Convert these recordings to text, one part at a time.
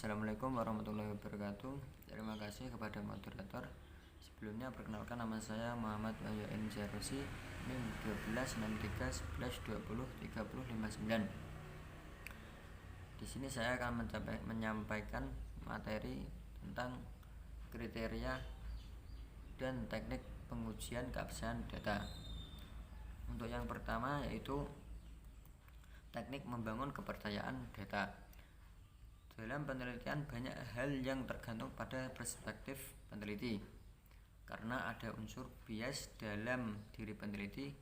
Assalamualaikum warahmatullahi wabarakatuh. Terima kasih kepada moderator. Sebelumnya perkenalkan, nama saya Muhammad Wahyu N. Jarosi, NIM 126311203059. Di sini saya akan menyampaikan materi tentang kriteria dan teknik pengujian keabsahan data. Untuk yang pertama yaitu teknik membangun kepercayaan data. Dalam penelitian banyak hal yang tergantung pada perspektif peneliti, karena ada unsur bias dalam diri peneliti.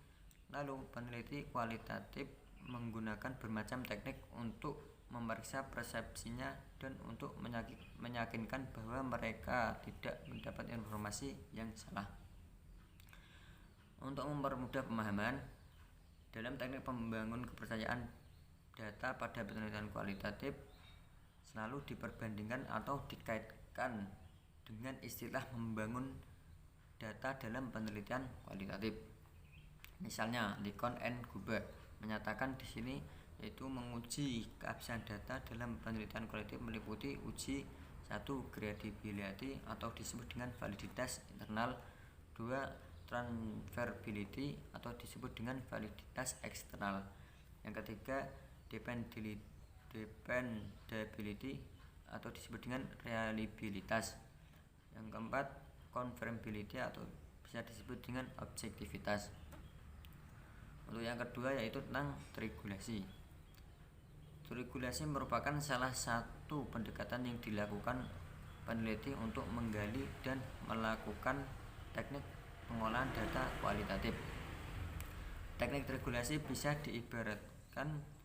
Lalu peneliti kualitatif menggunakan bermacam teknik untuk memeriksa persepsinya dan untuk meyakinkan bahwa mereka tidak mendapat informasi yang salah. Untuk mempermudah pemahaman, dalam teknik membangun kepercayaan data pada penelitian kualitatif selalu diperbandingkan atau dikaitkan dengan istilah membangun data dalam penelitian kualitatif. Misalnya, Lincoln and Guba menyatakan di sini yaitu menguji keabsahan data dalam penelitian kualitatif meliputi uji 1. Credibility atau disebut dengan validitas internal, 2. Transferability atau disebut dengan validitas eksternal, yang ketiga dependability atau disebut dengan reliabilitas, yang keempat confirmability atau bisa disebut dengan objektivitas. Untuk yang kedua yaitu tentang regulasi. Regulasi merupakan salah satu pendekatan yang dilakukan peneliti untuk menggali dan melakukan teknik pengolahan data kualitatif. Teknik regulasi bisa diibaratkan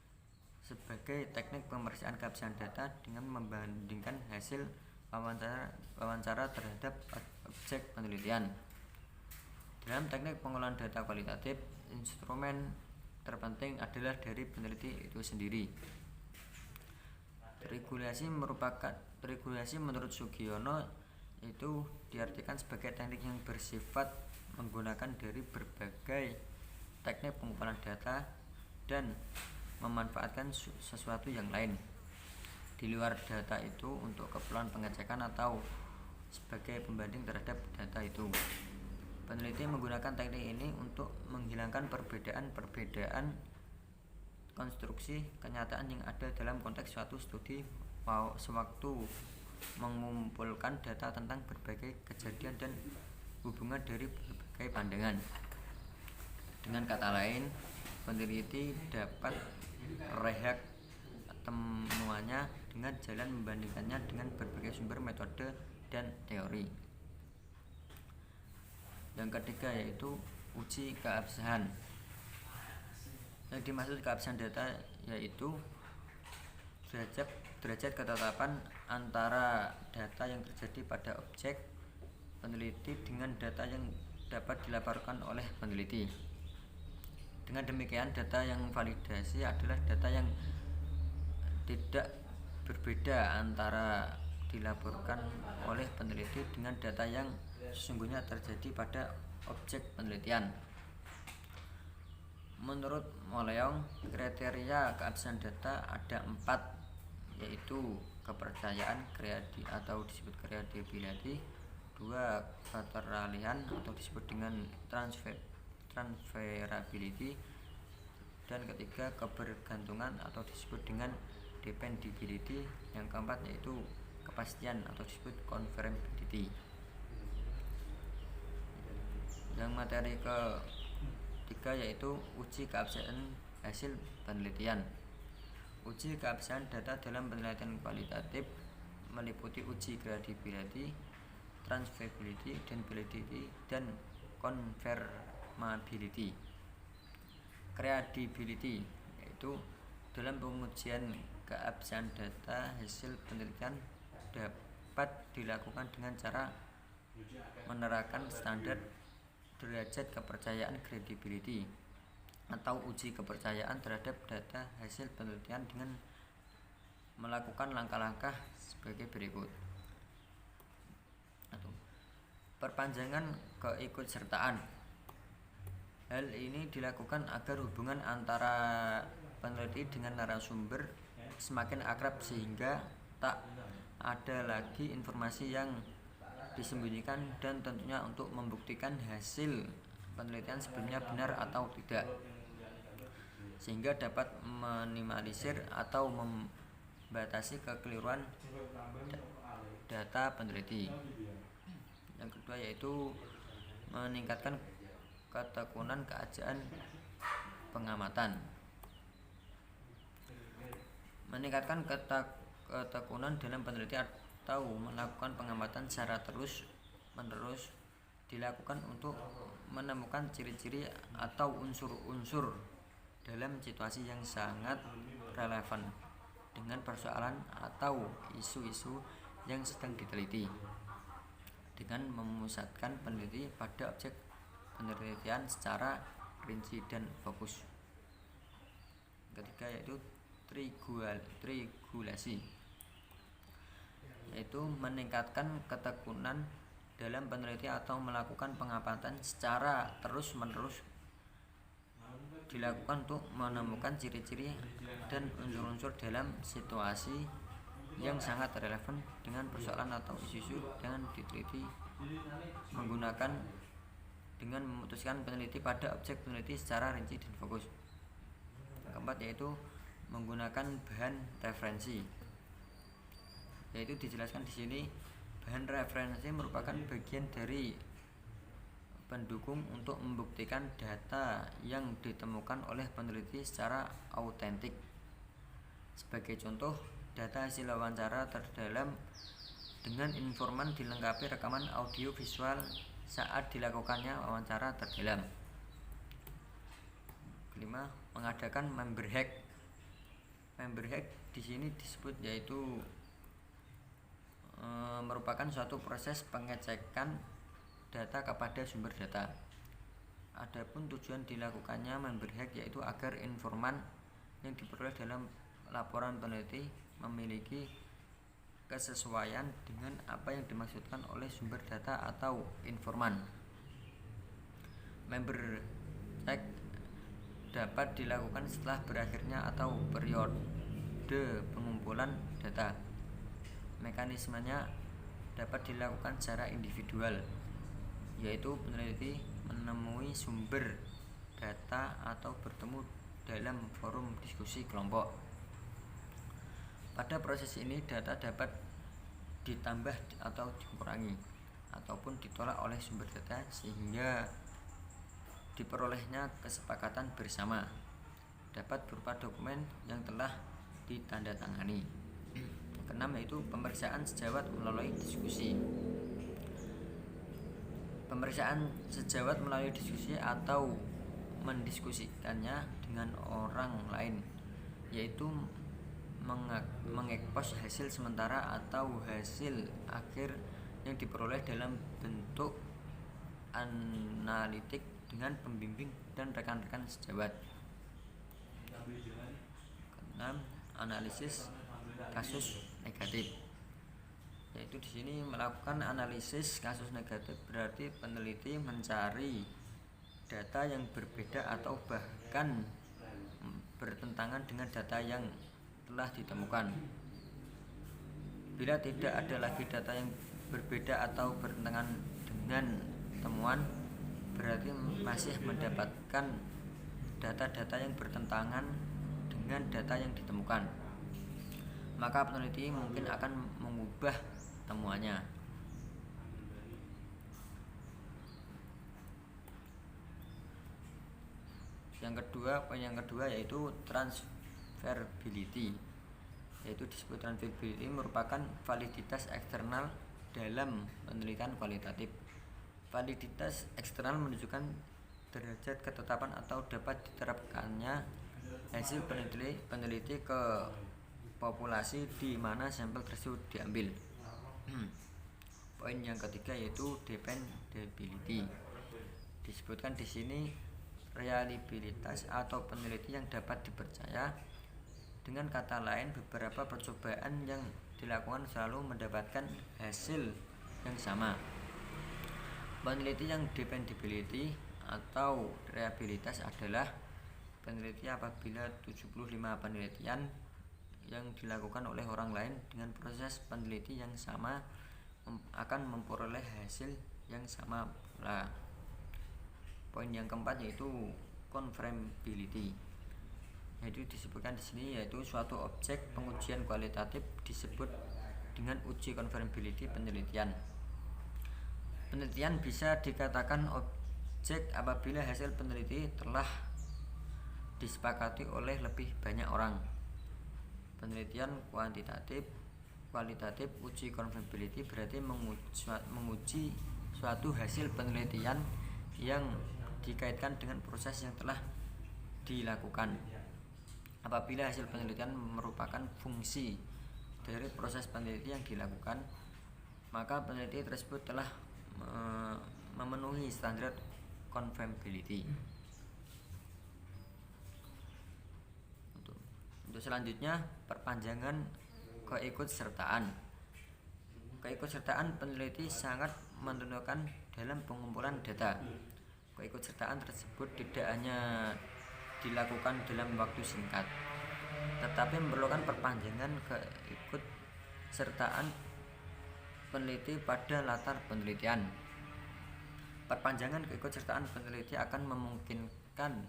sebagai teknik pemeriksaan keabsahan data dengan membandingkan hasil wawancara terhadap objek penelitian. Dalam teknik pengolahan data kualitatif, instrumen terpenting adalah dari peneliti itu sendiri. Regulasi menurut Sugiono itu diartikan sebagai teknik yang bersifat menggunakan dari berbagai teknik pengumpulan data dan memanfaatkan sesuatu yang lain di luar data itu untuk keperluan pengecekan atau sebagai pembanding terhadap data itu. Peneliti menggunakan teknik ini untuk menghilangkan perbedaan konstruksi kenyataan yang ada dalam konteks suatu studi sewaktu mengumpulkan data tentang berbagai kejadian dan hubungan dari berbagai pandangan. Dengan kata lain, peneliti dapat rehat temuannya dengan jalan membandingkannya dengan berbagai sumber, metode, dan teori. Yang ketiga yaitu uji keabsahan. Yang dimaksud keabsahan data yaitu derajat ketetapan antara data yang terjadi pada objek peneliti dengan data yang dapat dilaporkan oleh peneliti. Dengan demikian, data yang validasi adalah data yang tidak berbeda antara dilaporkan oleh peneliti dengan data yang sesungguhnya terjadi pada objek penelitian. Menurut Moleong, kriteria keabsahan data ada 4, yaitu kepercayaan atau disebut credibility, 2. Keteralihan atau disebut dengan transferability, dan ketiga kebergantungan atau disebut dengan dependability, yang keempat yaitu kepastian atau disebut confirmability. Yang materi ketiga yaitu uji keabsahan hasil penelitian. Uji keabsahan data dalam penelitian kualitatif meliputi uji credibility, transferability, dan validity, dan confirmability. Credibility yaitu dalam pengujian keabsahan data hasil penelitian dapat dilakukan dengan cara menerapkan standar derajat kepercayaan credibility atau uji kepercayaan terhadap data hasil penelitian dengan melakukan langkah-langkah sebagai berikut. Perpanjangan keikutsertaan. Hal ini dilakukan agar hubungan antara peneliti dengan narasumber semakin akrab sehingga tak ada lagi informasi yang disembunyikan dan tentunya untuk membuktikan hasil penelitian sebelumnya benar atau tidak, sehingga dapat meminimalisir atau membatasi kekeliruan data peneliti. Yang kedua yaitu meningkatkan ketekunan keajaiban pengamatan. Meningkatkan ketekunan dalam penelitian atau melakukan pengamatan secara terus-menerus dilakukan untuk menemukan ciri-ciri atau unsur-unsur dalam situasi yang sangat relevan dengan persoalan atau isu-isu yang sedang diteliti, dengan memusatkan peneliti pada objek penelitian secara rinci dan fokus. Ketiga yaitu triangulasi, yaitu meningkatkan ketekunan dalam penelitian atau melakukan pengamatan secara terus-menerus dilakukan untuk menemukan ciri-ciri dan unsur-unsur dalam situasi yang sangat relevan dengan persoalan atau isu-isu yang diteliti, menggunakan dengan memutuskan peneliti pada objek peneliti secara rinci dan fokus. Yang keempat yaitu menggunakan bahan referensi, yaitu dijelaskan di sini bahan referensi merupakan bagian dari pendukung untuk membuktikan data yang ditemukan oleh peneliti secara autentik. Sebagai contoh, data hasil wawancara terdalam dengan informan dilengkapi rekaman audio visual saat dilakukannya wawancara terdalam. Kelima, mengadakan member hack. Member hack di sini disebut yaitu merupakan suatu proses pengecekan data kepada sumber data. Adapun tujuan dilakukannya member hack yaitu agar informan yang diperoleh dalam laporan peneliti memiliki kesesuaian dengan apa yang dimaksudkan oleh sumber data atau informan. Member hack dapat dilakukan setelah berakhirnya atau periode pengumpulan data. Mekanismenya dapat dilakukan secara individual, yaitu peneliti menemui sumber data atau bertemu dalam forum diskusi kelompok. Pada proses ini data dapat ditambah atau dikurangi ataupun ditolak oleh sumber data sehingga diperolehnya kesepakatan bersama, dapat berupa dokumen yang telah ditandatangani. Keenam yaitu pemeriksaan sejawat melalui diskusi. Pemeriksaan sejawat melalui diskusi atau mendiskusikannya dengan orang lain, yaitu mengekspos hasil sementara atau hasil akhir yang diperoleh dalam bentuk analitik dengan pembimbing dan rekan-rekan sejawat. Keenam, analisis kasus negatif, yaitu di sini melakukan analisis kasus negatif berarti peneliti mencari data yang berbeda atau bahkan bertentangan dengan data yang telah ditemukan. Bila tidak ada lagi data yang berbeda atau bertentangan dengan temuan, berarti masih mendapatkan data-data yang bertentangan dengan data yang ditemukan. Maka peneliti mungkin akan mengubah temuannya. Poin yang kedua yaitu transferability, yaitu disebut transferability merupakan validitas eksternal dalam penelitian kualitatif. Validitas eksternal menunjukkan derajat ketetapan atau dapat diterapkannya hasil peneliti ke populasi di mana sampel tersebut diambil. Poin yang ketiga yaitu dependability. Disebutkan di sini reliabilitas atau peneliti yang dapat dipercaya. Dengan kata lain, beberapa percobaan yang dilakukan selalu mendapatkan hasil yang sama. Peneliti yang dependability atau reliabilitas adalah peneliti apabila 75 penelitian yang dilakukan oleh orang lain dengan proses peneliti yang sama akan memperoleh hasil yang sama pula. Poin yang keempat yaitu confirmability. Yaitu disebutkan di sini yaitu suatu objek pengujian kualitatif disebut dengan uji confirmability penelitian. Penelitian bisa dikatakan objek apabila hasil peneliti telah disepakati oleh lebih banyak orang. Penelitian kualitatif uji confirmability berarti menguji suatu hasil penelitian yang dikaitkan dengan proses yang telah dilakukan. Apabila hasil penelitian merupakan fungsi dari proses peneliti yang dilakukan, maka peneliti tersebut telah memenuhi standar confirmability. Untuk selanjutnya, perpanjangan keikutsertaan. Keikutsertaan peneliti sangat menentukan dalam pengumpulan data. Keikutsertaan tersebut tidak hanya dilakukan dalam waktu singkat, tetapi memerlukan perpanjangan keikutsertaan peneliti pada latar penelitian. Perpanjangan keikutsertaan peneliti akan memungkinkan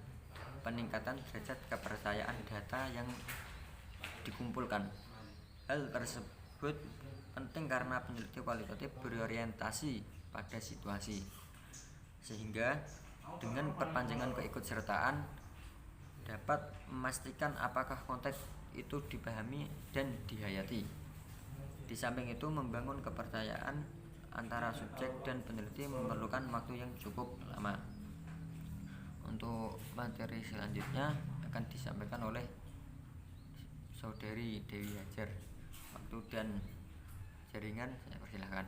peningkatan derajat kepercayaan data yang dikumpulkan. Hal tersebut penting karena peneliti kualitatif berorientasi pada situasi, sehingga dengan perpanjangan keikutsertaan dapat memastikan apakah konteks itu dipahami dan dihayati. Di samping itu, membangun kepercayaan antara subjek dan peneliti memerlukan waktu yang cukup lama. Untuk materi selanjutnya akan disampaikan oleh Saudari Dewi Hajar. Waktu dan jaringan saya persilahkan.